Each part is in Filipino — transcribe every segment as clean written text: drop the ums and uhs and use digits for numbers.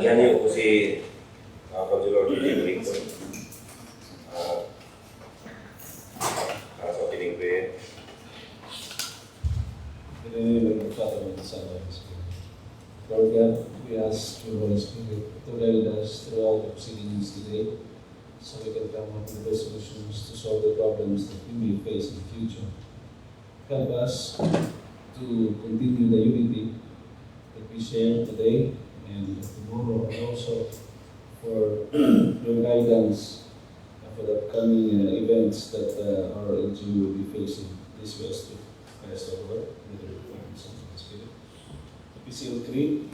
Yan yung si Councilor Victor. Para sa opening prayer. In the name of the Father, and the Son, and the Spirit. Lord God, we ask your Holy Spirit to guide us throughout the proceedings today, so we can come up with resolutions to solve the problems that we may face in the future. Help us to continue the unity that we share today and tomorrow, and also for your guidance for the upcoming events that our LGU will be facing this West. Christ our Lord, with the Father, and the Son, and the Spirit. Epistle 3.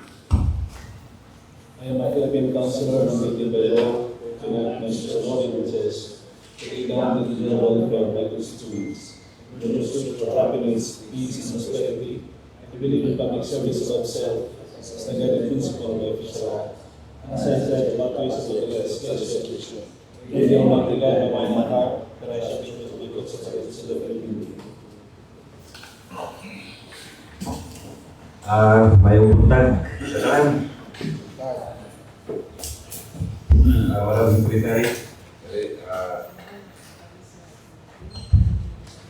I am a Philippine counselor nominated by law to enact measures of ordinances to lay down the general welfare of my constituents, in the pursuit of happiness, peace, and prosperity. I believe in public service above self as the guiding principle of my official life. As I said, what ways of the legislation. May the Almighty guide my mind and heart, that I shall be able to be good citizens of the Philippines. May utang sa kanan. Walang secretary.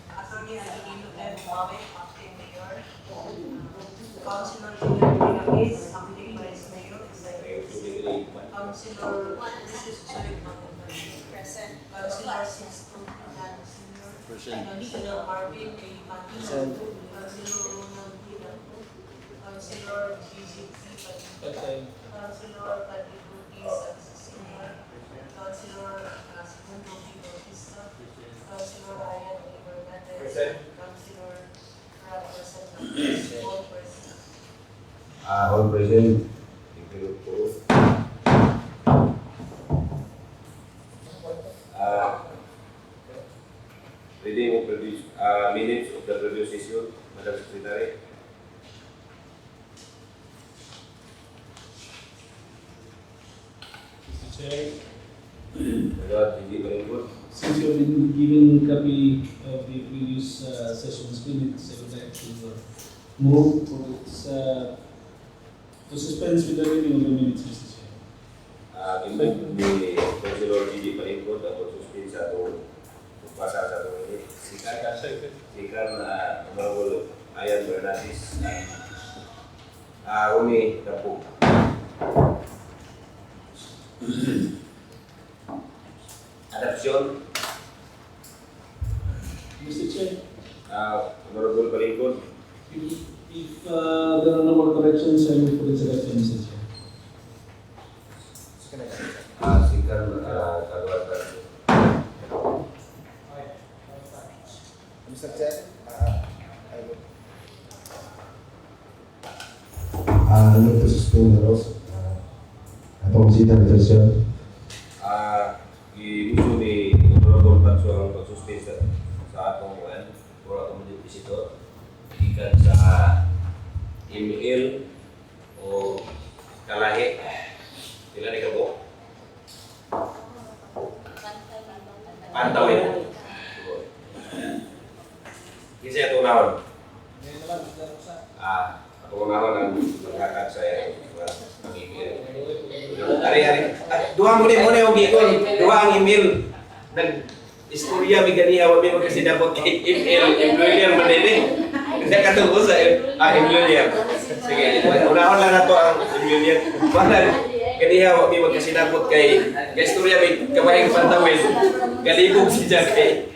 Attorney Angelino M. Mabek, Acting Mayor. Councilor Julian Pinagis, Acting Vice Mayor, Executive. Councilor Susulit Present. Councilor Sisto Pinan, Senior. Councilor Marvin A. Matino. Councilor Ronald Pina. Councilor Gigi Pipan. Councilor Padre Senior. Councilor Segundo P. Bautista. Councilor Ryan A. Bernandez. Councilor Rob Present. All present. All present. Include both. Reading of minutes of the previous session, Madam Secretary. Mr. Chair, Hindi pa rin po. since you have been given a copy of the previous session's minutes, I would like to move for its to dispense with the reading of the minutes, Mr. Chair. Invite ni Councilor Gigi Palingkod ang pag-suspend sa itong pagpasa sa itong ini. Sikan na Honorable Ayan Bernadis Umi Kapug. Adoption. Mr. Chair, Honorable Palingkod. if there are no more corrections, I will put its election, Mr. Chair. Sikan Kagawatan. Mr. Chair, I look to suspend the rules. Atong sita na session. Gusto ni Honorable Banso ang pag-suspend sa atong kuwan or atong mga visitor ikan sa email o kalahi. Sila ni Kabo? Pantawin. Kasi ito naman. Ito naman ang magkakad sa email. Ari-ari. Duha mo yung gikon. Duha ang email. Nag-istorya, may ganiya, wag mo kasi dapat email. Employer mo din eh. Hindi katungkol sa employer. Sige, unahon lang na to ang employer. Ganiya, wag mo kasi dapat kay istorya, may kamahing pantawin. Galibog si Jack eh.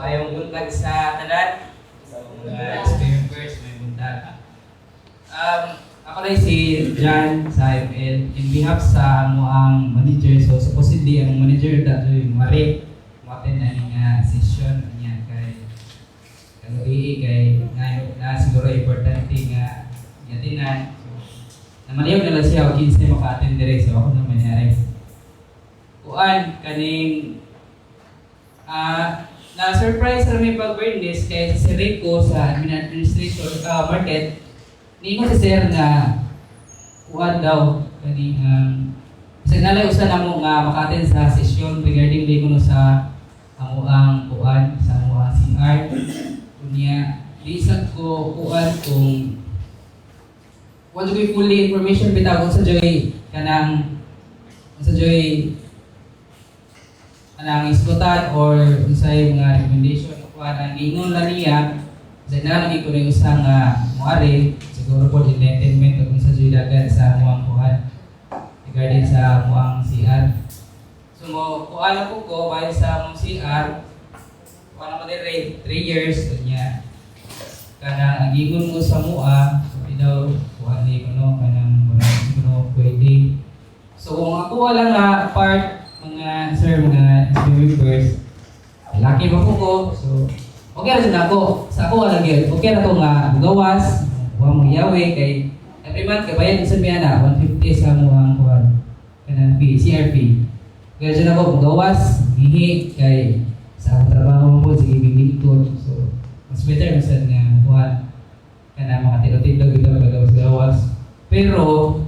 Mayong buntag sa tanan, mga members, may buntag. Ako lang si John sa IML. In behalf sa ang manager, so supposedly ang manager dito yung Mari, matin na yung session niya kay Kaloi, kay na siguro importante nga yatinan. Namaniyog na lang siya, 15 maka-attend direct, so ako naman nangyari. Kuan, kaning na-surprise sa may pag-awareness kay si Rico sa administrator market. Ningo si Sir na kuwan daw kaning nalay usa na mo nga maka-attend sa session regarding di kuno sa amuang kuan sa amuang CR. Unya di sad ko kuan kung wala ko fully information bitaw kung sa joy kanang isgutan or unsay mga recommendation o kuan ang giingon na niya sa nalagi ko rin usang muari siguro po enlightenment kung sa joy dagat sa amuang kuan regarding sa muang CR. So kuan ko bayan sa muang CR kuan naman din 3 years niya kana ang giingon mo sa mua daw kuan ni kuno kanang kuno pwede. So kung ako lang part mga sir mga members laki ba ko so okay ra jud ako sa ako lang gyud okay ra ko nga gawas wa mo yawe kay every month kabayad sa miya na 150 sa mo ang kuan kanang fee CRP kaya jud ako gawas hihi kay sa akong trabaho mo sige bigton so mas better masad nga kuan kana mga tilo-tilo bitaw gawas pero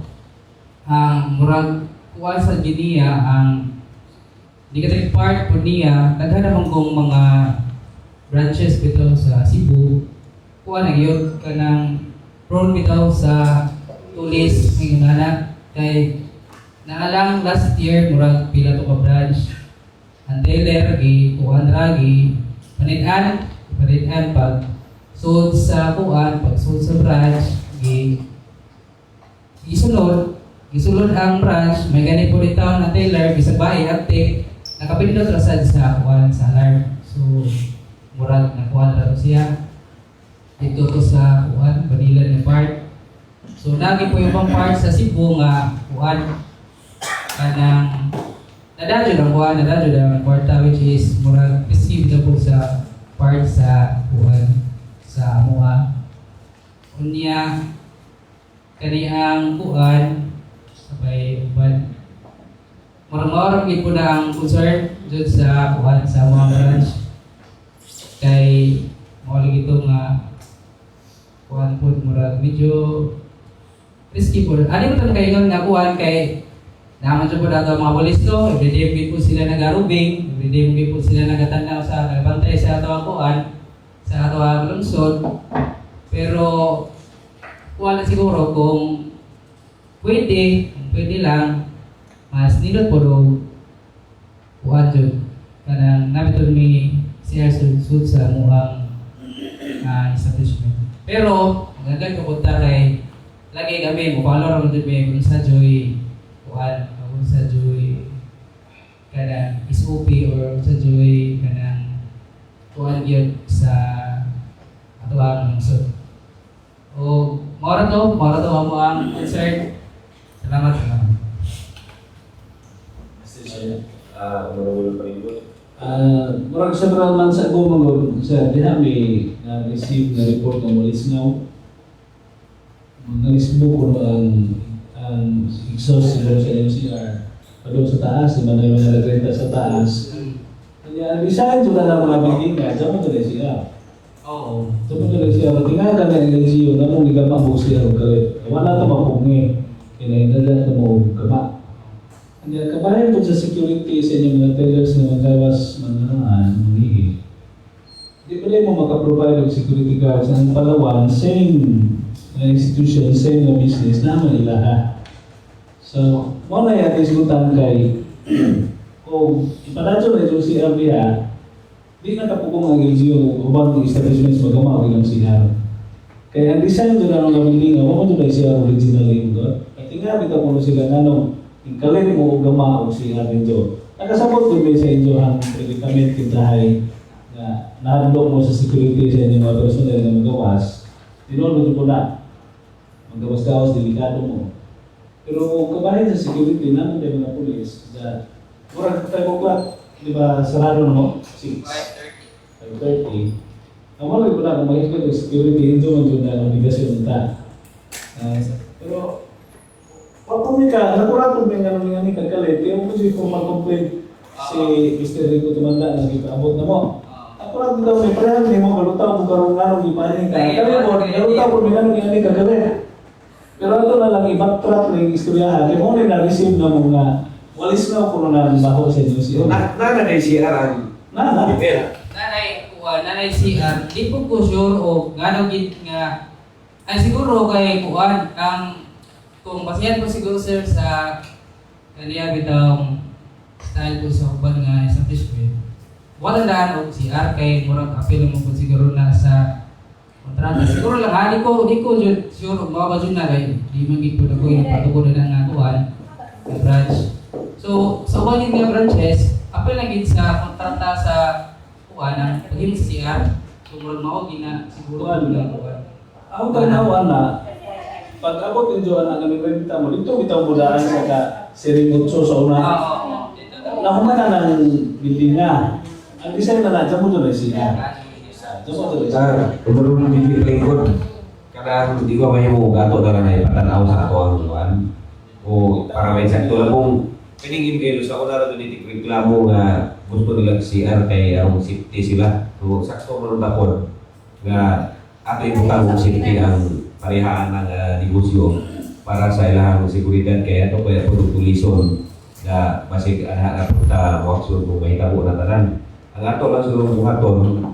ang murag kuan sa ginia ang di ka part po niya, daghan naman kong mga branches bitaw sa Cebu. Kuha na yun ka ng prone bitaw sa tulis ng anak. Kay naalang last year, murag pila to ka branch. Ang Taylor, kuhan ragi, panitan pag sold sa kuhan, pag sold sa branch, gisulod ang branch, may ganit po bitaw na Taylor, bisabay, uptake, nakapindot rasad sa kuan sa alarm. So murag nakuha ra siya dito to sa kuan Banilan nga part. So lagi po yung part sa Cebu nga kuan kanang nadadyo ang kwarta which is murag received na po sa part sa kuan sa mua. Unya kani ang kuan sabay uban marang gid po na ang concern dun sa kuhan sa mga branch kay mawala gito nga kuhan po murag medyo risky po. Ano po kayo nga kuhan kay naman siya po dato mga polis no, everyday po sila nag-arubing, everyday po sila nagatanaw sa nagbantay sa ato ang kuhan sa ato ang lungsod pero kuhan na siguro kung pwede lang mas nilot po do kuhan dyan kanang nabiton mi siya sud sa muhang establishment. Pero magandang kapunta kay lagi kami mupalo rin dyan may kung sa joy kuhan kung sa joy kanang SOP or sa joy kanang kuhan yun sa ato ang lungsod. O mara to mo ang concern. Salamat. Murag several months ago magod sir, diha may na-receive na report ng Malisngaw. Nag-isbo ko ang exhaust sila sa MCR. Padung sa taas, di ba na yung nag-renta sa taas. Kaya bisahin sila ng mga building ka, dyan mo tuloy siya. Oo. Dyan mo tuloy siya. Tingnan ka na yung LGU na mong ligapang mo siya. Wala ito mapungi. Kinahindalan ito mo gama. Hindi, kabayan po sa security sa inyong mga tellers na magkawas mangihi. Hindi pa rin mo makaprovide ng security guards ng Palawan, same institution, same na business, naman nila ha. So, muna yan isgutan kay kung iparadyo na itong CR ha, di na kapukong ang LGU ubang establishments magamaw ilang CR. Kaya ang design doon na ng gamiling, ako mo doon ay CR originally mo. At nga, bitaw mo sila nanong kalit mo ugama o siya dito. Nakasabot ko sa inyo ang predicament kintahay na nahandok mo sa security sa inyong mga personel na magawas. Tinulog mo na. Magawas-gawas, delikado mo. Pero kabahin sa security namin tayo mga pulis na murag tayo mo di ba sarado na mo? 6. 5:30. Ang mga ko na kung makikita yung security, hindi mo dyan na obligasyon ta. Pero kung ka, nakuratong may nga ni kagalit, kaya mo kasi formal complaint si Mr. Rico Tumanda na nagpaabot na mo. Nakurat daw may parang hindi mo galutaw mo karong nanong ipahin ka. Kaya mo, galutaw mo may nanong ni kagalit. Pero ito na lang, i-backtrack na yung istoryahan. Kaya mo na na-receive na mga Walis na ako na baho sa inyo siya. Na kay CR ang Na. email. Nanay CR, di po ko sure o ngano gid nga ay siguro kay kuan ang kung basihan ko siguro sir sa kaniya bitong style ko sa uban nga establishment. Wala daan og CR kay murag apil mo po siguro na sa kontrata. Siguro lang di ko jud sure og mao ba jud na kay di man gid ko na ko ipatugon na nga kuan nga branch. So sa uban nga branches apil na gid sa kontrata sa kuan ang pagim sa CR. So murag mao gina siguro lang kuan. Ako tanawan na pag abot yung Joan ang aming renta mo, dito bitaw mo daan ka Sirimutso sa una. Nahuman na ng building na. Ang design na dyan mo doon ay siya. Dyan mo doon ay siya. Umurong bibig lingkod. Kada di ko mahimo gato na lang ay patanaw sa ato ang kuan. O para may sakto lang kung pwedeng email sa ako na rin dito reklamo nga gusto nilang CR kay ang safety sila. So sakto mo rin ako nga ato yung butang safety ang parehaan ng negosyo para sa ilahang seguridad kaya ito kaya pagtulison na basig anak na waksyon kung may tabo na tanan. Ang ato lang siguro buhaton,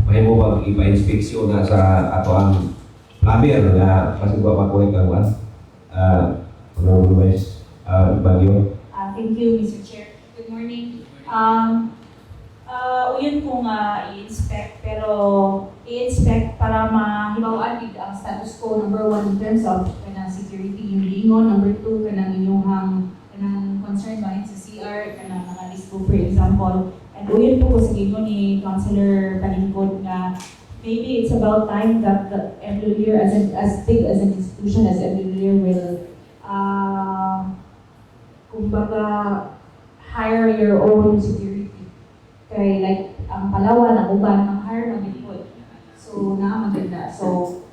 may mo bang ipa-inspeksyon na sa ato ang plumber na basig ba makulit ang one? Bagyo. Thank you, Mr. Chair. Good morning. Yun kung i-inspect, pero i-inspect para mahibawaan gid ang status quo, number 1 in terms of kanang security yung lingon, number 2 kanang inyong kanang concern ba sa CR, kanang naka-list po for example. And yun po sa gingon ni Councilor Palingkod na maybe it's about time that the employer, as big as an institution as employer will kumbaga hire your own security. Kay like ang Palawan, ang uban, ang hire mag-input. So maganda. So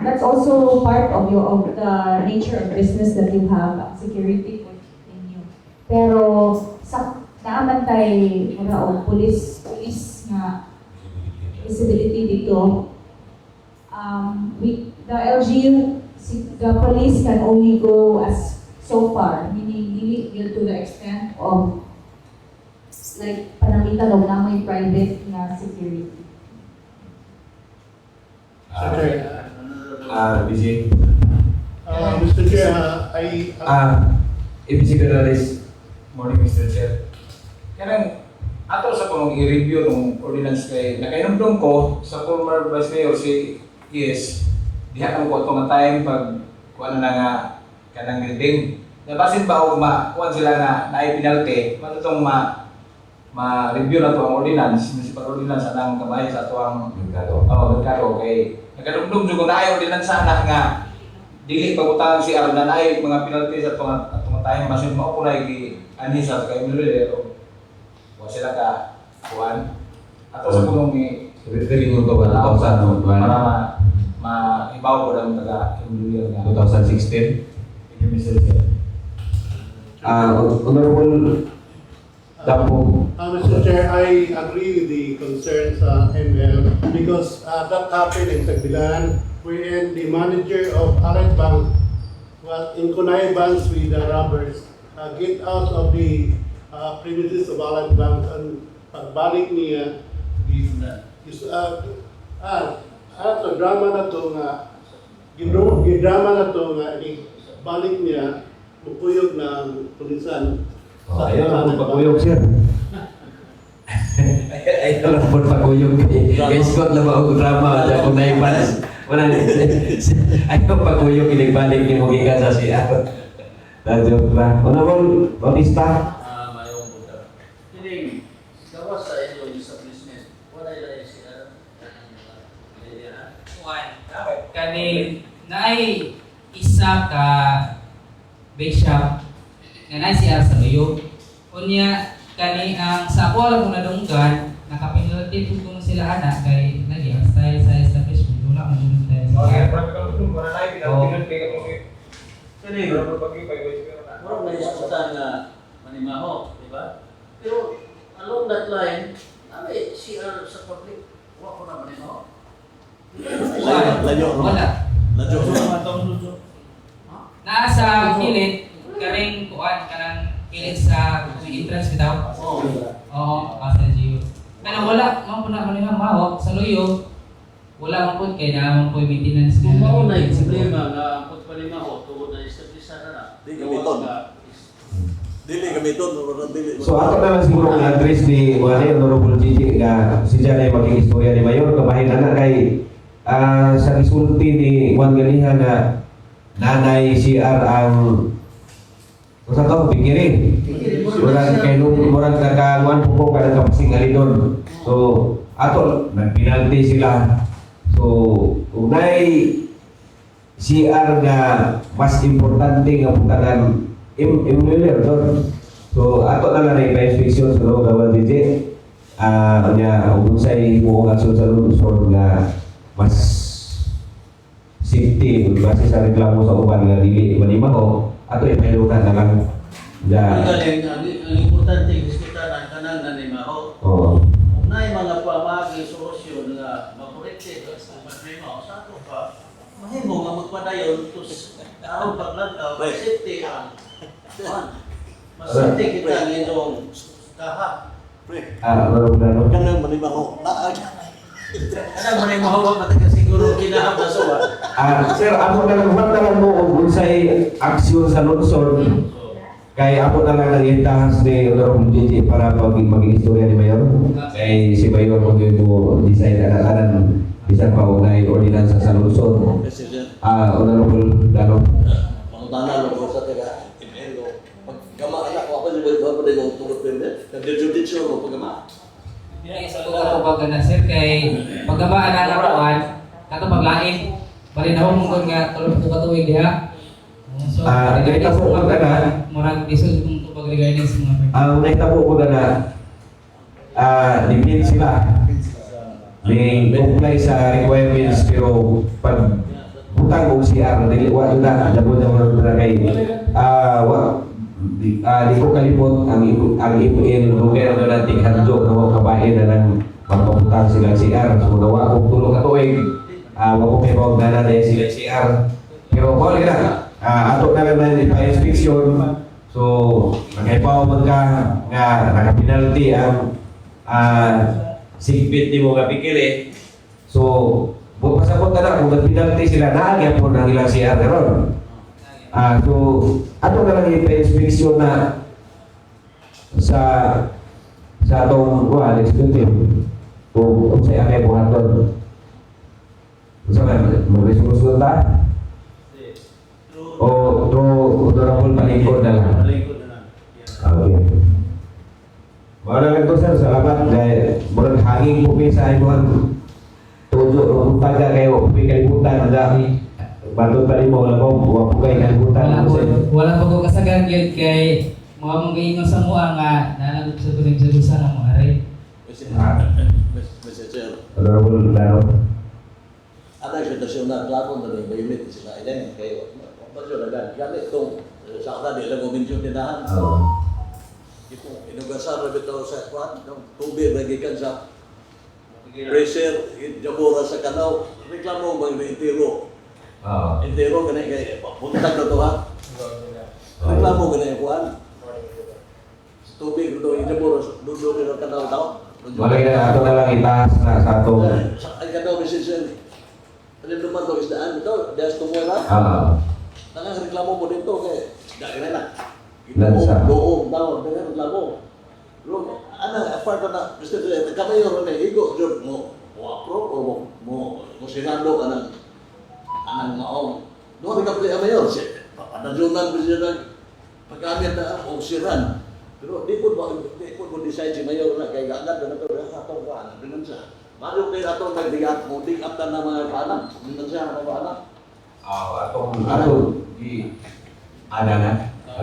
that's also part of the nature of business that you have, ang security in you. Pero sa naaman tayo o police nga visibility dito. The LGU, the police can only go as so far, meaning dili to the extent of like panamitan og namoy private na security. Busy. Mr. Chair, ABC Federalist. Morning, Mr. Chair. Kaya ato sa kung i-review ng ordinance kay nakainomdom ko sa former Vice Mayor si Yes, diha ko itong time pag kuha na nga kanang building. Nabasin ba o kuha sila na na-penalty, matutong ma-review na ito ang ordinance, municipal ordinance anang kamay sa ito ang merkado. Kay nagkadumdum dyan kung na-ay ordinance sana nga dili pag-utang si Aaron na na-ay mga penalty sa itong time, masin mo ko na i-anisa sa kayo milero. Huwag sila ka kuhan. Ato sa kulong ni Piling ko ba 2000 para ma-ibaw ko ng taga-milero nga 2016. Thank you, Mr. Chair. Honorable Dapo. Mr. Chair, I agree with the concerns ML because that happened in Tagbilan wherein the manager of Allied Bank was in connivance with the robbers get out of the premises of Allied Bank and pagbalik niya drama na to nga gidrama na to nga balik niya pupuyog ng pulisan. Ayaw lang po pagkuyog, sir. Ayaw lang po pagkuyog. Guys, wag lang ako drama. Kung naipanas, wala na. Ayaw pagkuyog, inigbalik ni Mugiga sa siya. Joke lang. Honorable Bautista. Mayroong punta. Hindi, gawas sa inyo establishment. Wala yung siya. Kani naay isa ka bake shop nga naay siya sa Luyo. Unya kani ang sa ako lang na dunggan nakapinulti pud sila ana kay lagi ang style sa establishment wala man dun tayo. Okay, marami ka lang wala na pinalty ka mo. Kani, murag na iskutan nga manimaho, di ba? Pero along that line, namin CR sa public, wala ko na manimaho. Wala. Naa sa kilid karing kuan kanang pilit sa entrance bitaw. Oo, sa LGU. Pero wala man po na kanila mahok sa luyo. Wala man po kay na po maintenance Kung nga mao na lagi yung sa problema nga ang pagpalima ko tungod na establisa na na. Di gamiton. Dili gamiton, wala dili. So ato na lang siguro ang address ni Wani Honorable Gigi nga si Jan ay maging istorya ni Mayor kabahin na kay sa resulti ni Juan Ganiha na nanay CR ang usa to pikirin. Murag kay murag kakakuan po kada kapasing alidon. So ato nagpinalti sila. So unay CR nga mas importante nga putanan Immuner doon. So ato na lang na ipa-inspection sa loob gawal DJ. Kanya unsay mo action sa lungsod nga mas safety base sa reklamo sa uban nga dili manimaho ato ipahilutan na lang Ang da. galing, ang importante diskutan ang kanang nanimaho. Oo. Kung na mga pamagi solusyon nga makorrekte sa problema sa ato pa, mahimo nga magpadayon tus aron paglagaw safety ang mas safety kita ngayong kahap. Ano plano? Kanang manimaho. Kanang manimaho ba matagal siguro kinahap na suwa. Sir, ako na lang mo kung unsay aksyon sa lungsod. Kaya ako na lang nag-intahas ni Honorable Gigi para maging istorya ni Mayor. Kay si Mayor mag-decide na bisan pa unay ordinansa sa lungsod. Honorable Dano. Pangutana lo sa taga Imelo. Pagkama anak ko ako di ba pa din ng tungod pwede. Nag-judicial mo pagkama. Isa ko kapag na sir kay paggamaan na nakuan kato paglain bali na mong nga tulog to katuig diha. So nakita po ko na murag isod kung tubag regarding sa mga nakita po ko na depende sila. May comply sa requirements pero pag utang o CR dili wa na dabod na kay di ko kalimot ang email lugar na nating handog na mga kabahin na nang magpaputang sila CR. So nawa ko tulong ka tuig wa ko may bawag na na sila CR pero ko na ato na lang na ipa-inspection. So nagaipaw man ka nga nakapinalty ang sigpit ni mo nga pikili. So buong pasapot ka na kung nagpinalty sila naagyan po ng ilang CR ron. So ato na lang ipa-inspection na sa atong executive kung sa akay buhaton. Sa mag-resolution ta? O Honorable Palingkod na lang? Okay. Wala lang to sir, salamat dahil murag hanging pupi sa imuhan tujo, taga kayo, pupi kalibutan, madami Batot pa rin mo, wala ko, huwag po kayo kalibutan. Wala pa ko kasagan yun kay mga mong gaingon sa mua nga nanagot sa tuling sa ng mga rin. Mr. Chair, Honorable Lano. ada sitwasyon na klaro na rin bayunit sila ilan kayo. Pasyon na galit itong sa kada di lang kuminsyon tinahan. Inugasar na bitaw sa kwan, tubig nagikan sa pressure, jabura sa kanaw, reklamo bang naitiro. Intero ganay kay puntag na to ha. Reklamo ganay kuan. Tubig do jabura dudo sa kanaw daw. Malay na ato na lang itaas na sa atong Ay kanaw decision. Ano naman to isdaan ito, das tumura. Tangang reklamo mo dito kay dagre na. Lansa. Doon daw dengan reklamo. Lo ana apart na gusto ko kamay ron na igo job mo. Pro o mo sinando kanang anang maong. Doon ka pala mayor si padajunan ko siya ng pagkamit na o siran. Pero di po decide si mayor na kay gagad na to atong kuan dengan sa. Bago kay atong nagdigat mo dig up na mga panak dengan sa mga panak. atong di ada na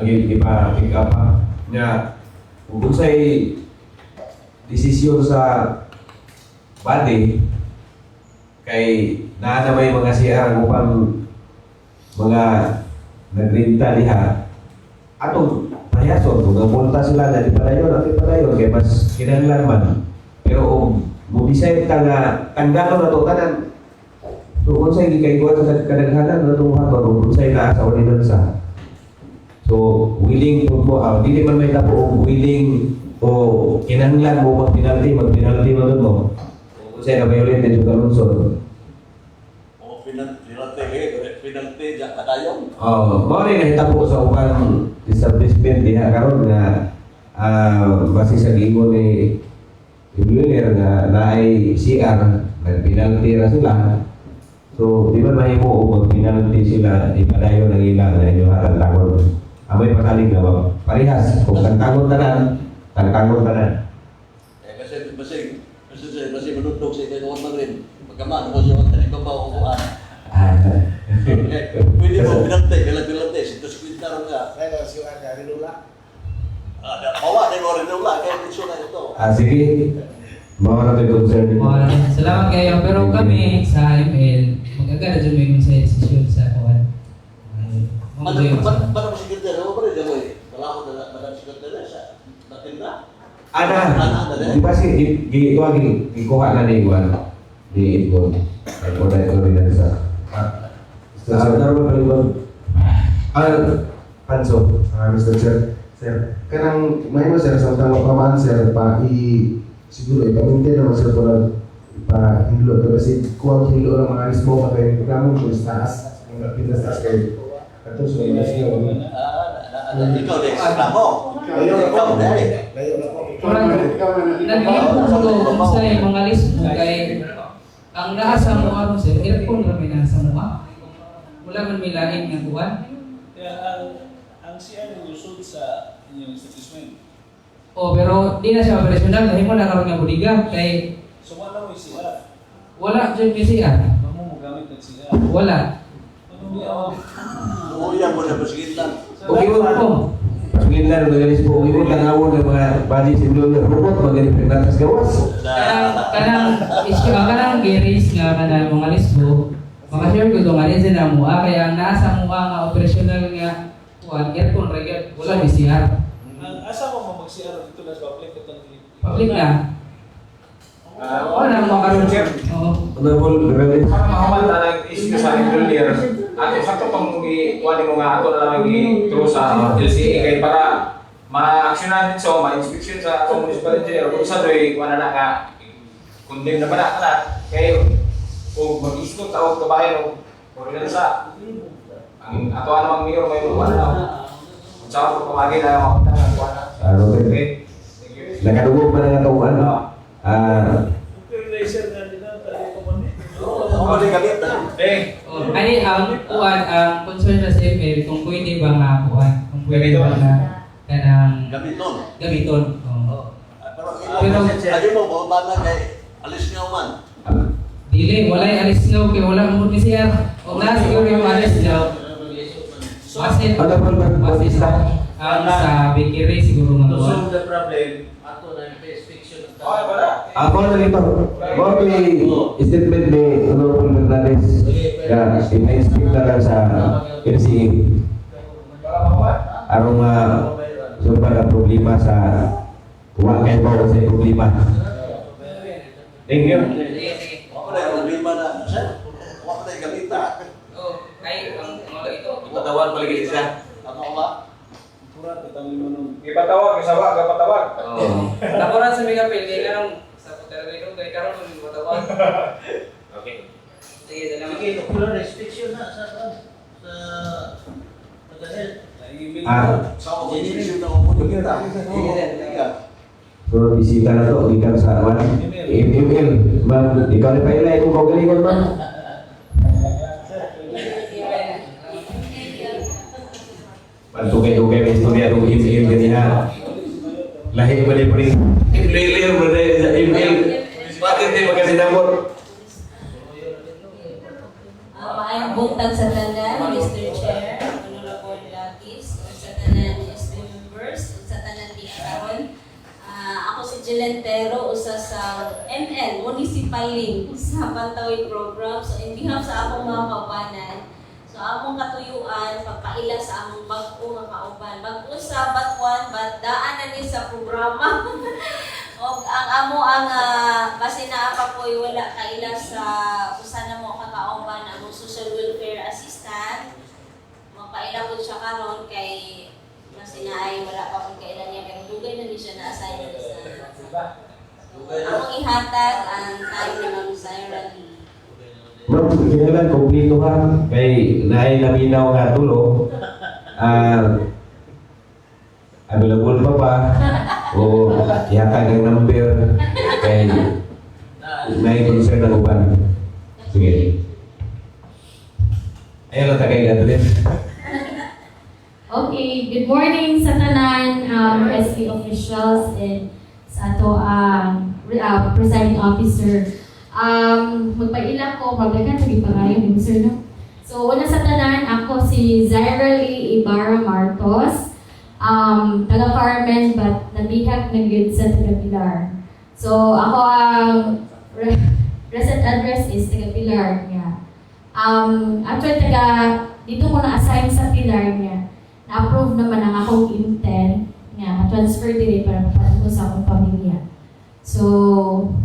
agi ipa pick up nya kung say desisyon sa body kay naa na may mga CR upang mga nagrenta diha atong payason kung napunta sila na di padayon kay mas kinahanglan man pero mo decide ka nga tanggalon na to tanan. So kung sa'yo gikayguan sa kadaghanan na itong haton, kung sa'yo na sa ordinansa. So So, willing po po, hindi man may tapo willing o kinahanglan mo mag-penalty mo doon mo. Kung sa'yo na-violate yung kalunsod. O penalty diyan kadayong. Mao rin nahitabo ko sa upan establishment diha karon nga base sa giingon ni Ibluner nga naay CR, nag-penalty ra sila. So, di ba mahimo o mag-penalty sila, ipadayon ng ilang na inyo hatantangon. Amoy pasalig na ba? Parehas, kung tantangon tanan, Kasi manutog sa ikaw na rin. Pagkamaan mo siya, ang ibabaw ko Pwede mo pinantay, kailan sito si Quintar nga. Kaya si Aga Rinula. Bawa, di mo Rinula, kaya dito na ito. sige. Mga natin concern. Salamat kayo. Pero kami sa ML, mag-agad dyan may mga decision sa kawan. Ba't mo sekretary? Ano ba rin dyan mo eh? Wala ko na madam sekretary sa natinda. Di ba gikuha na ni Iwan? Di Iwan. Ay po na ito rin sa... Naroon ba Iwan? Panso. Mr. Chair. Sir, kanang may mo sir sa tawag pamaan sir siguro ipamintin naman sir po pa-hilo kasi kuwang hilo ng mga alis mo kaya programo mo is taas mga pinastas kayo ito so yung siya Ikaw din, mo. Ikaw din. Nag-iipon ko sa mga list mo kay ang nasa mo aron sir, aircon kami nasa mo. Wala man may lain nga buwan. Kaya ang CR lusod sa inyong establishment. Pero di na siya operational dahil mo nakaroon nga budiga kay So wala mo yung CR. wala dyan may CR. Ano mo gamit ng CR? Wala. Ano mo Uyan mo na pasigitan. Okay mo. Pagin lang, magalis po. Okay mo, tanawon ng mga budget sa blue na robot, magaling pinatas gawas. Kanang geris nga kanang mga lisbo, makashare ko ito nga rin sila mo kaya ang nasa mo nga operational nga aircon regular, wala may CR. asa mo mag-CR dito na sa public ito? Public na. Wala mo karoon. Honorable Reverend. Para mahaman na nag-issue sa earlier, ato sakto pang kuhanin mo nga ato na lang i-through sa LCA kay para ma-actionan so ma-inspection sa atong municipal engineer kung sa doy wala na nga condemn na ba na kay kung mag-iskot tawag kabayan o ordinansa ang ato ang mayor may wala na kung saan ko pamagi na mga kuha na okay. Thank you. Nakadugog pa na nga itong ano. Laser na din ang tali ko man eh. Ako din galit na. Ani ang concern na sa email kung pwede ba nga kung pwede ba nga kanang gamiton. Pero ayaw mo ba kay alis niyo man. Dili, walay alis nga kay wala mo ni siya. O na siguro yung alis nga. Masin. Masin ang sa bikiri siguro nga. To solve the problem, Ato na yung fiction. Ako na rin ito. Bakit may statement ni Honorable Fernandez na ina-inspect na lang sa LCA. Arong sobrang ang problema sa wakay mo sa problema. Thank you. Ako na yung problema na. Ako na yung gamita. Ay, ang mga ito. Patawan palagi siya. Ano ba? kurat itang lima nung. Ipatawag, isawa, kapatawag. Laporan sa mga pili karon sa pagkarino kay karon mo matawag. Okay. Sige, salamat. Sige, popular restriction na sa tagahel. Sa ako mag-issue na ako mo kita. So, bisita na to, ikan sa email. Ma'am, ikaw na pa ilay kung kagalingon ma'am. Tugay-tugay may istorya ng email ganyan. Lahi ba rin po rin? Email mo na sa email. Bakit di magkasinabot? Maayong buntag sa tanan, Mr. Chair, Honorable Lakis, sa tanan SB members, sa tanan di karon. Ako si Jelentero, usa sa ML, Municipal Link, sa Pantawid Program. So, in behalf sa akong mga kaubanan, so among katuyuan, pagpaila sa among bag-o nga kauban. Bag-o sa batwan, daan na ni sa programa. O ang amo ang base na apa po wala kaila sa usa na mo kakauban among social welfare assistant. Magpaila po siya karon kay Kasi nga ay wala pa kung kailan niya, pero dugay na niya siya na-assign na sa... Akong ihatag ang time ni Ma'am Zyra Lee. Ma'am, kailangan kompleto ha. Kay naay naminaw nga tulo. Available pa ba? O ihatag ang number. Kay may concern ng uban. Sige. Ayun lang tagay address. Okay, good morning sa tanan SK officials and sa ato presiding officer. Magpaila ko, magdagan sa giparayon, sir, no? So, una sa tanan, ako si Zyra Lee Ibarra Martos, taga-Carmen, but nabihag na good sa taga-Pilar. So, ako ang present address is taga-Pilar niya. Actually, dito ko na-assign sa Pilar niya. Na-approve naman ang akong intent nga, transfer dili para mapaano sa akong pamilya. So,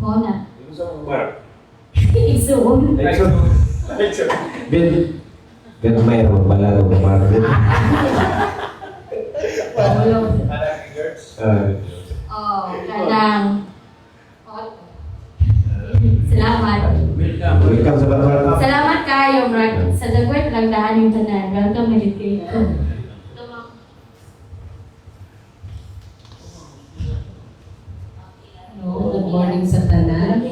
mo na. Igsuon. Ben may magbalaro ng market. Kanang. Salamat. Welcome sa Batuan. Salamat kayo, Mark. Sa dagway lang daan yung tanan. Welcome na dito kayo. Good morning sa tanan.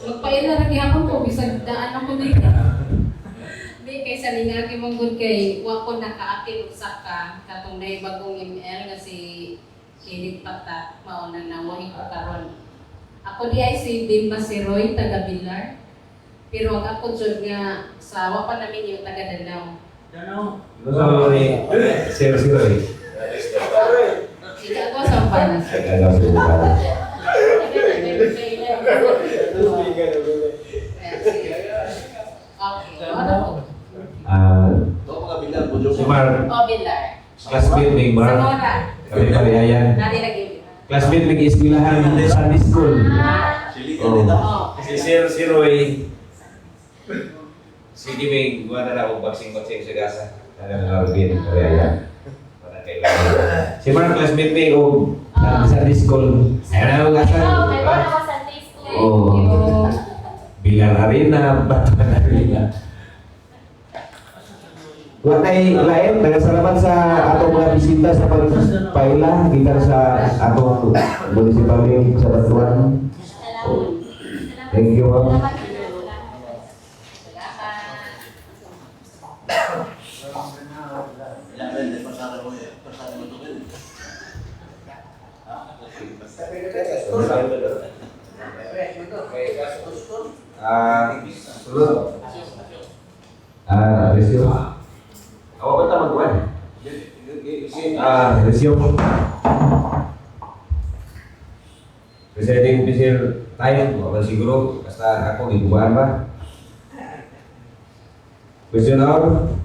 Magpaila ra gyapon ko bisag daan ako dito. Di kay sa lingagi mong gud kay wa ko nakaapil usa ka katong nay bagong ML nga si Edith Patat mao na nawahi ko karon. Ako di ay si Bimba si Roy taga Bilar. Pero ang ako jud nga sa wa pa namin yung taga Danao. Gusto ni Sir Roy. Ikaw sa panas. Agaw sa Panas. Okay, ano po? Ito mga bilang po, Jose. Si Mar, O, Bilar. classmate ni Mar. Sonora. Kami parihayan. Nari lagi. Classmate ni eskwelahan Sunday School. Silikon nito. Si Sir Roy. Sige may guwa na ako baksing-baksing sa gasa. Ano na rin parihayan. Si Mar, classmate ni o Sunday School. Ayun na gasa. May wala ko sa Sunday school. Oh. Bilang Arena, Batuan Arena. Wakay lain, nagasalamat sa atong mga bisita sa pagpaila kita sa atong municipality sa Batuan. Thank you, ma'am. Sulod. Resyo. Awak ba tama kuan? Resyo. Presiding officer tayo, wala siguro basta ako giguan ba? Question out.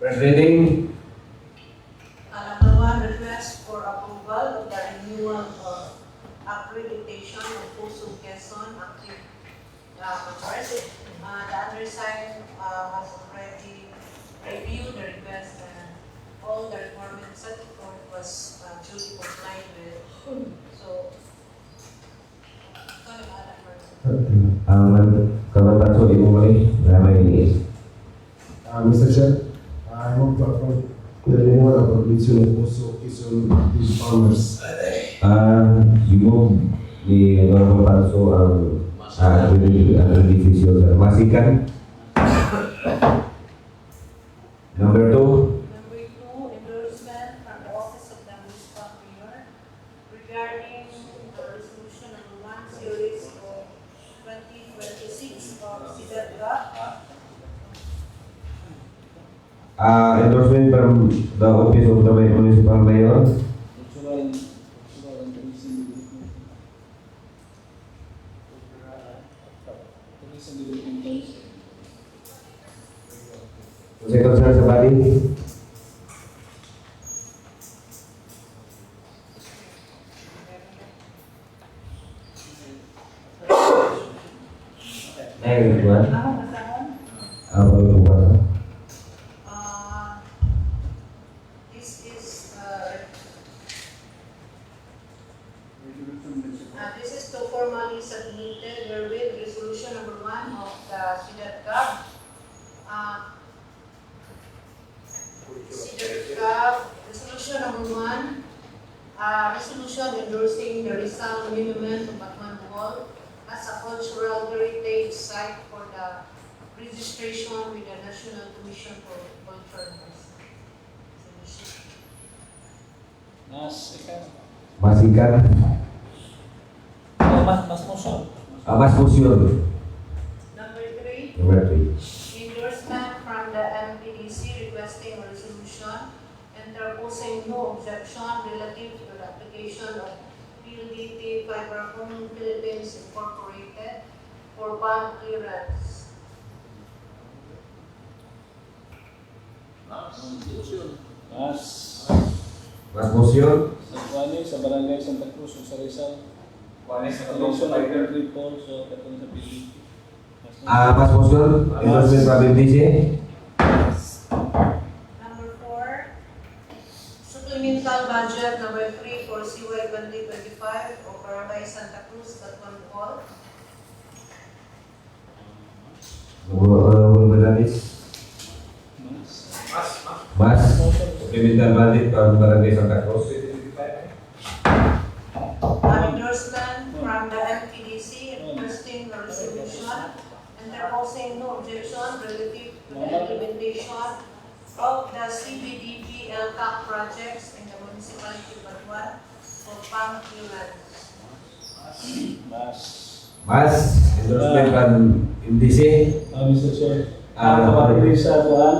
First reading. Number 1, request for approval of the renewal of accreditation of Puso Quezon Active University. The undersigned has already reviewed the request and all the requirements set forth was duly complied with. So, Kalau tak ibu boleh ramai ini. Mr. Chair, I move to approve the renewal of obligation of Puso Quezon Active Farmers. Ibu di Honorable Panso ang edificio masihkan. Number 2. Number 2, endorsement from the Office of the Municipal Mayor regarding the resolution number 1 series of 2026 of SIDADGA. Endorsement from the Office of the Municipal Mayor. Second sir somebody. Apa itu This is to formally submitted wherewith resolution number 1 of the Ciudad Cab. Ciudad Cab, resolution number 1, resolution endorsing the Rizal Monument of Batman Bohol as a cultural heritage site for the registration with the National Commission for Culture and Preservation. Mas, ikaw. Mas ikan, Mas motion. mas fusion. Number 3, Number 3. endorsement from the MPDC requesting a resolution interposing no objection relative to the application of PLDT Fiberhome Philippines Incorporated for bond clearance. Mas, Mas fusion. sa Kuwani, sa Barangay Santa Cruz, sa Rizal. Kuwan sa Election katong of fiber. Country Polls, so katong sa PDP. Mas fusion. Endorsement from MDC. Number 4, supplemental budget number 3 for CY 2025 of Barangay Santa Cruz, Batman Bohol. Berlanis. Mas. Supplemental budget from Barangay Santa Cruz. Endorsement from the MPDC requesting a resolution interposing no objection relative to the implementation of the CBDP LCAC projects in the municipality of Batuan for farm clearance. Mas. Mas. Endorsement from MDC. Mr. Chair. Kapag sa Kuwan,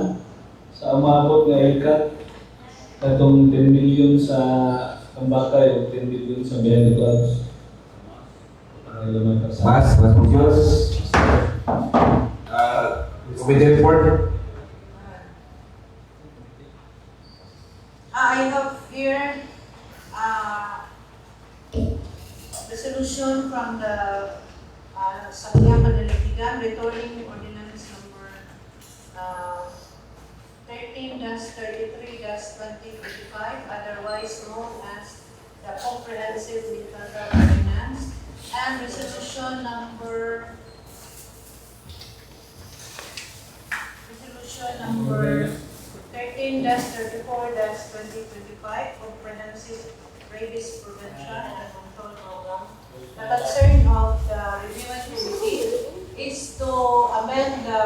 sa umabot nga ikat, katong 10 million sa Kambakay o 10 million sa Behan Clubs. Mas fusion. Committee report. I have here resolution from the Sangguniang Panlalawigan returning ordinance number 13-33-2025, otherwise known as the Comprehensive Military Ordinance, and resolution number 13-34-2025, Comprehensive Rabies Prevention and Control Program. The concern of the reviewing committee is to amend the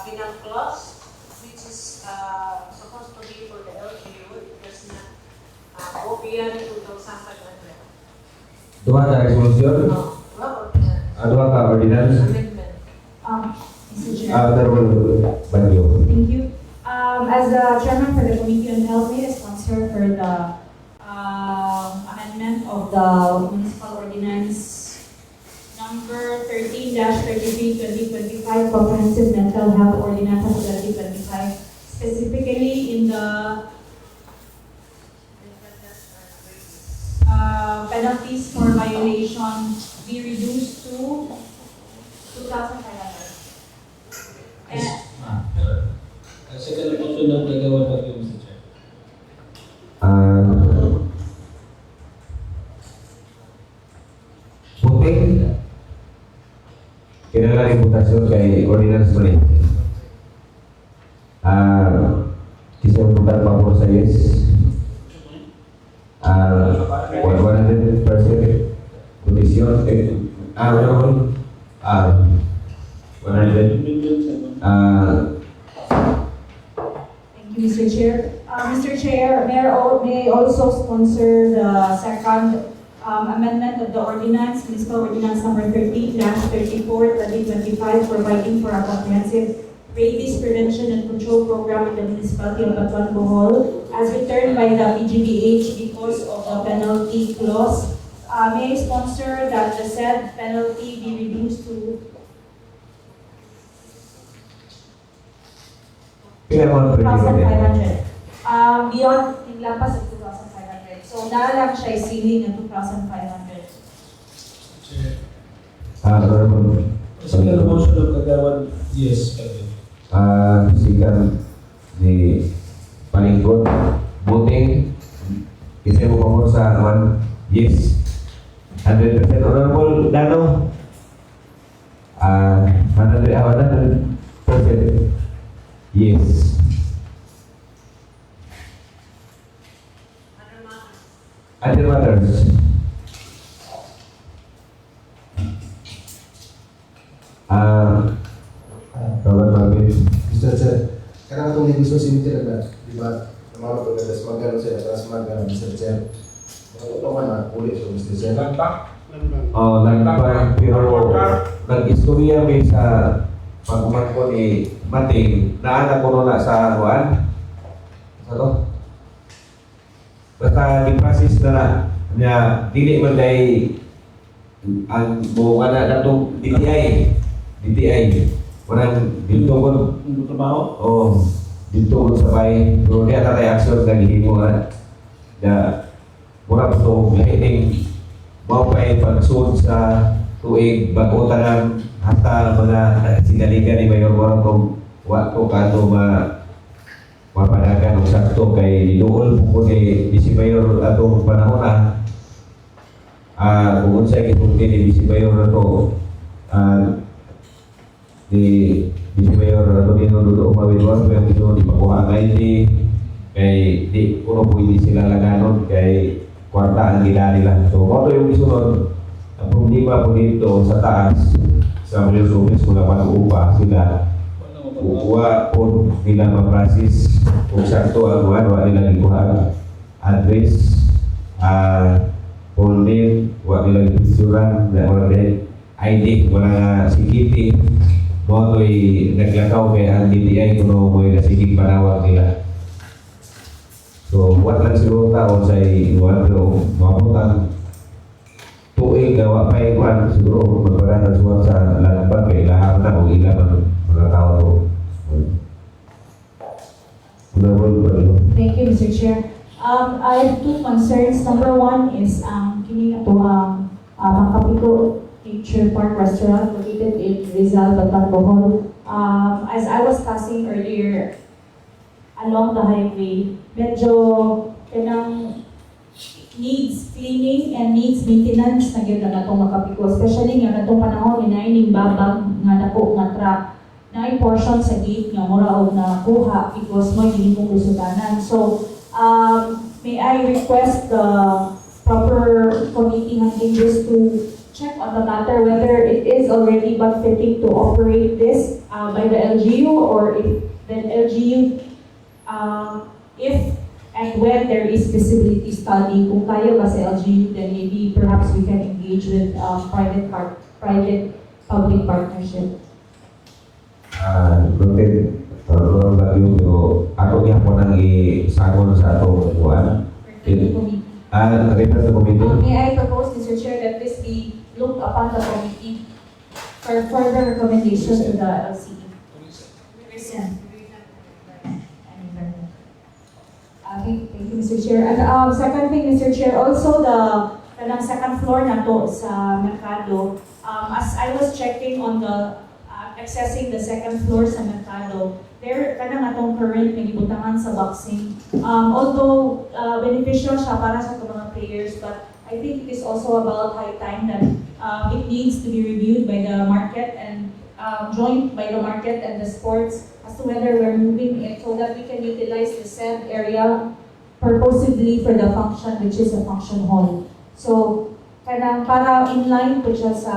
penal clause, which is supposed to be for the LGU. It does not go beyond 2,500. Dua ka resolution. No, ordinance. Dua ka ordinance. Amendment. Mr. Chair. Banyo. Thank you. As the chairman for the Committee on Health, may I sponsor for the amendment of the municipal ordinance number 13-33-2025, Comprehensive Mental Health Ordinance of 2025, specifically in the penalties for violation be reduced to 2,500. Second motion ng gagawa pa kayo, Mr. Chair. Puting. Kailangan imputasyon kay ordinance mo rin. Kisah putar pabor sa yes. 100% kondisyon. 100. 100. Thank you, Mr. Chair. Mr. Chair, may I also sponsor the second amendment of the ordinance, municipal ordinance number 13-34-2025, providing for a comprehensive rabies prevention and control program in the municipality of Batuan Bohol, as returned by the PGBH because of the penalty clause. May I sponsor that the said penalty be reduced to Kailangan 2,500. Beyond, tinglapas of 2,500. So, naalang siya ceiling ng 2,500. Chair. Honorable. Second motion ng kagawan, yes pa rin. Sikan di Palingkod, Buting, kisah mo pamor sa awan, yes. 100% Honorable Dano. 100%. Yes. Other matters. Kawan Marvin. Mr. Chair, karena itong negosyo cemetery na, di ba? Namalo ko kada smagan sa smagan Mr. Chair. Ano naman na ulit so Mr. Chair. Oh, nagpag pero nag-istorya may sa pagkuman ko ni Mating na anak ko na sa Juan. Sa to? Basta di-process na niya dili man day ang buong anak na itong DTI. Walang dito ko trabaho? oh dito ko sabay pero di ata tayo action na gihimo na mura pa itong lahiting mau pa pagsuod sa tuig bago tanan hasta mga sinaligan ni Mayor Morong kung wakto kato mapadagan o sakto kay doon po ni Bisi Mayor atong panahon kung unsay gisulti ni Bisi Mayor ato di Bisi Mayor ato ni Nuno Umawidwan pero dito di makuha ngayon kay di kuno po hindi sila laganon kay kwarta ang gila nila. So, kung yung isunod, ang problema po dito sa taas, sa Mayor's Office, kung napag-uupa sila, kukuha po nila ma-process kung sakto ang wala nila gikuha address, full name, wala nila gipisuran, wala ID, wala sikiti, mo ito'y naglakaw kay ang DTI kung mo yung nasigig panawag nila. So, buat lang siguro tao sa iwan, pero mabutan tuig gawa pa iwan, siguro magpaganda suwan sa lalaban, kaya ilahan na o ilan mga tao to. Thank you, Mr. Chair. I have two concerns. Number one is kini ato ang Makapiko Nature Park Restaurant located in Rizal, Bataan, Bohol. As I was passing earlier along the highway, medyo kanang needs cleaning and needs maintenance na gyud na natong Makapiko, especially nga natong panahon ni ining babag nga dako nga truck na portion sa gate nga mura og nakuha because mo hindi mo kusutanan. So may I request the proper committee handling this to check on the matter whether it is already befitting to operate this by the LGU, or if the LGU if and when there is feasibility study, kung kaya ba sa LGU, then maybe perhaps we can engage with private-public partnership. Content terlalu lagi untuk ako niya po nang isangon sa atong buwan. Refer to committee. May I propose, Mr. Chair, that this be looked upon the committee for further recommendation to the LCE. Okay, thank you, Mr. Chair. And second thing, Mr. Chair, also the second floor na to sa Mercado. As I was checking on the accessing the second floor sa Mercado, there kanang atong current nagibutangan sa boxing. Although beneficial siya para sa mga players, but I think it is also about high time that it needs to be reviewed by the market and joined by the market and the sports as to whether we're moving it so that we can utilize the said area purposively for the function, which is a function hall. So, kanang para in line po siya sa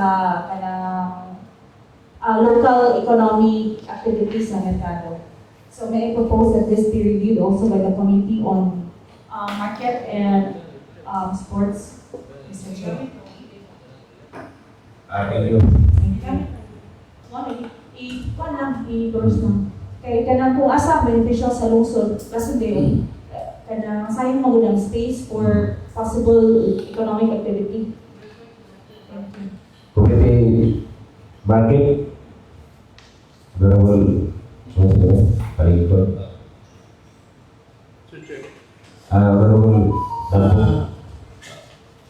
kanang local economy activities sa Mercado. So, may I propose that this be reviewed also by the Committee on Market and Sports, Mr. Chair. Thank you. I-endorse lang. Kaya kanang kung asa beneficial sa lungsod, kasi din, kanang sayang magandang space for possible economic activity. Thank you. Committee Market. Honorable Palingkod. Honorable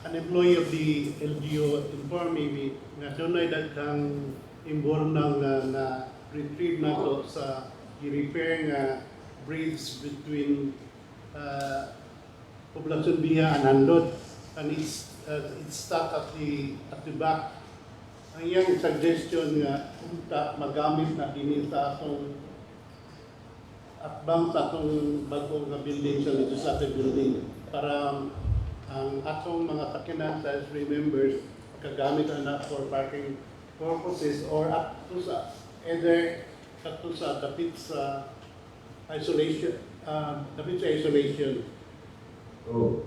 An employee of the LGU informed me nga dunay daghang imbornang na retrieve na to sa i-repair nga bridge between Poblacion Villa and Handod, and it's it's stuck at the back. Ang iyang suggestion nga unta magamit na kini sa atong atbang sa atong bagong nga building sa legislative building para ang atong mga sakyanan sa SB members kagamit na for parking purposes or up to sa either to sa dapit sa isolation, So,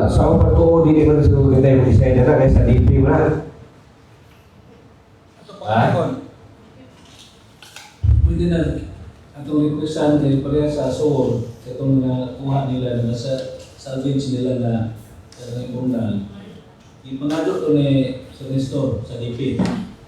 sa upat ko, di naman sa kita yung design na kaya sa DP mo na. Pwede na atong requestan kay pareha sa SOR itong kuha nila na sa salvage nila na sa komunal. Ipangadto to ni sa Nestor sa DP.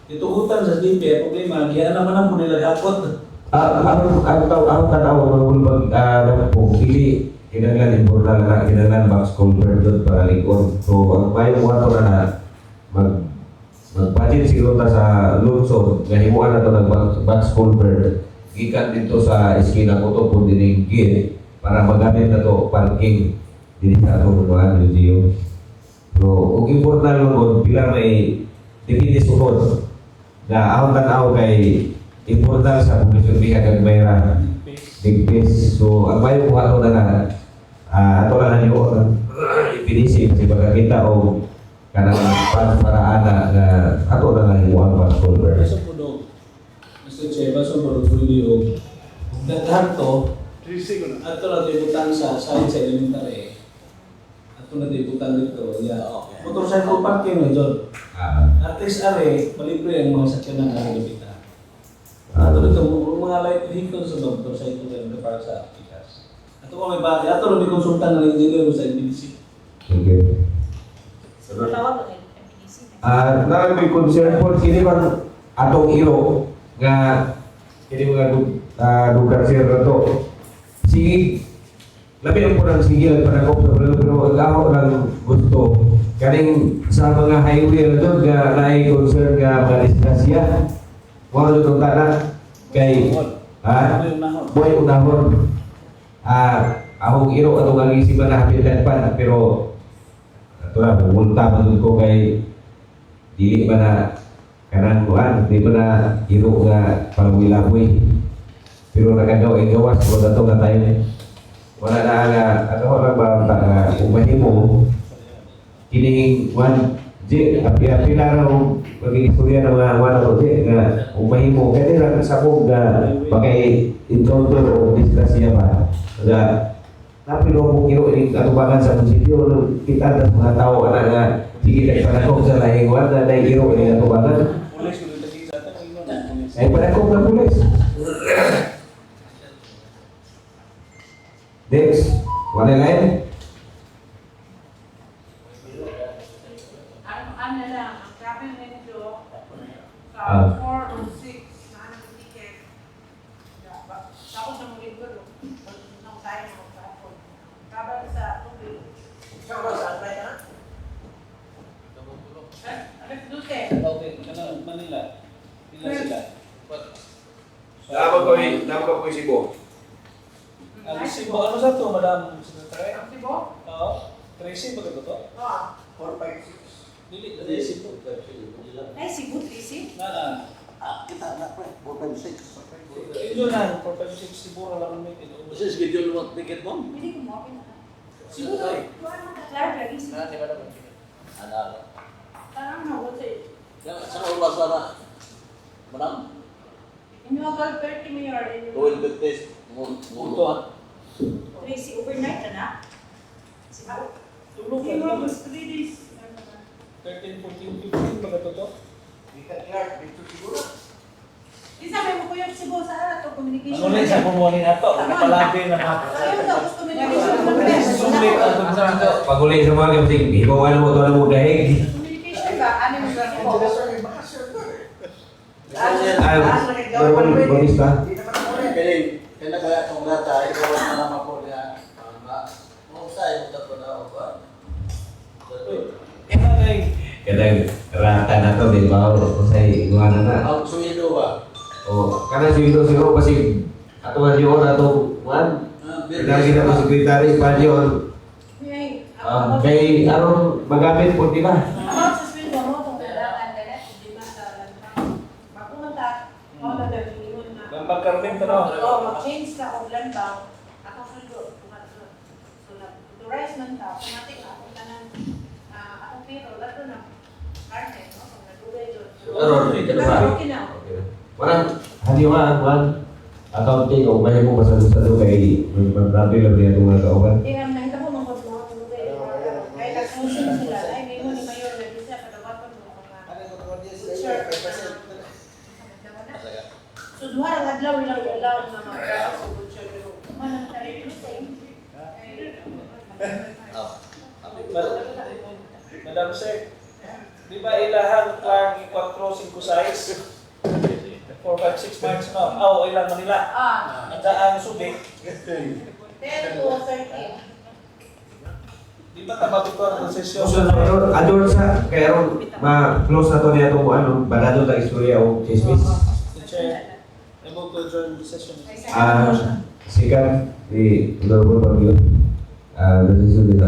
Itugutan sa DP ang problema kaya naman ang nila hapon. Ang tanaw mag po pili kinanglan importante na kinanglan box culvert doon para likod. So ang may mga to na mag-budget siguro ta sa Lungsod nga himuan na to ng box culvert gikan dito sa eskina ko to kung dinigit para magamit na to parking dito sa atong mga museum. So kung importante mo bilang may definition sunod na ahon tanaw kay importante sa publisyon biya kag mayra big piece. So ang may kuha to na ato lang nyo ipinisip kasi baka kita o kanang paraan na ato na lang yung mga solver. Baso po do, Mr. Che, baso po do video. Daghan to, ato na dibutan sa science elementary. Ato na dibutan dito. Motorcycle parking na dyan. At least are, malibre ang mga sakyanan na nalipita. Ato dito, mga light vehicles sa motorcycle na para sa Pikas. Ato ko may bali, ato na may konsultan ng engineer sa NBC. Okay. May concern po kini bang atong iro nga kini mga lugar sir to. Sige, labi ang po ng sige lang panakop pero ako lang gusto kaning sa mga highway na doon nga naay concern nga mga disgrasya. Wala itong tanan kay buhay unahon. Akong iro atong ang isipan na hapilan pa pero ito na, pumunta man ko kay dili ba na kanang kuan, di ba na iro nga pangwilaboy. Pero nakagawa ay gawas ko na ito nga tayo wala na nga, ano lang ba nga umahimo kining one di, api-api na raw maging istorya ng mga one o di nga umahimo, kaya lang sabog nga bagay encounter o disgrasya pa nga napilo kong iro ini katubangan sa munisipyo kita at mga tao anak nga sige tayo panakop sa lahinguan na dahil iro ini katubangan ay panakop na pulis. Next, wala lain? Ano lang, ang sabi nito sa 4 or 6 na ano ticket. Tapos na muli ko nung tayo ng platform. Kabal sa tubig. Kabal sa alay na? Alas 12. Okay, Manila. Pila sila? Nama ko yung Cebu. Ang Cebu, ano sa to, Madam Secretary? Ang Cebu? Oo. Tracy, baga to? Oo. 4, 5, 6. Dili, dili Cebu. Ay, Cebu, Tracy? Na. Kita na pre, 4, 5, 6. Ito na, 4, 5, 6 Cebu na lang may ito. Kasi schedule mo ticket mo? Hindi ko mo, Cebu tayo. tuwan mo ka-clar, lagi Cebu. Ano? Parang na-wote. Sa oras na Madam? Inuagal 30 mayor. Tuwil test. Ito Tracy, overnight na na? Cebu? Tulog ka Hindi na. mo, 3 days. 13, 14, 15, baga to? Isa may mo ko yung Cebu sa ano to, communication. Ano rin sa pumuli na to? Nakapalabi na mga. Ayun daw, gusto communication. Sumlit ang ito. Pagulay sa mga kapatid, hibawan mo ito na mo dahig. Communication ba? Ano yung Cebu? Bagus ba? Kaya kaya itong data, ikaw na naman po niya. Kung sa'yo, ito po na ako. Kadang rata na to, di ba? O sa iguana na. Ang suwido ba? O, karena suwido siro kasi ato nga yun, ato, man. Lagi na po sekretary pa yun. May, Kay aron magamit po nila. Ako suspend mo kung kailangan na hindi masalan. Mapunta, ako na gagawin na. Nang magkarnim ka no? Oo, mag-change ka og lantaw. Ako sundo, tumatlo. So, authorize man ta, automatic na ako tanan. Ako pero, lato na. Karne, no? Kung nagulay doon. Aron, ito ba? Okay na. Parang haniwaan kuan accounting o may mo masalo-salo kay magdami lang niya itong nagkauban. Hindi nga, nakita mo mga mga tulugay. Kaya nag-function sila. Ay, may mo ni Mayor na bisa, padawapan mo mga teacher. So, duha ang adlaw ilang ilaw na mga klase sa teacher. Pero, manang tayo same. Madam Sir, di ba ilahang klang i-4, 5, 6? 4, 5, 6 months no? Oo, ilang Manila. Ang daan subik. 10 to 13. Di ba tabag ito ang sesyon? Ador sa kaya ron ma-close na to niya itong ano, balado na istorya o chismis. Chair, able to adjourn the session. Sikat di Honorable Pagyo. Nasusunod na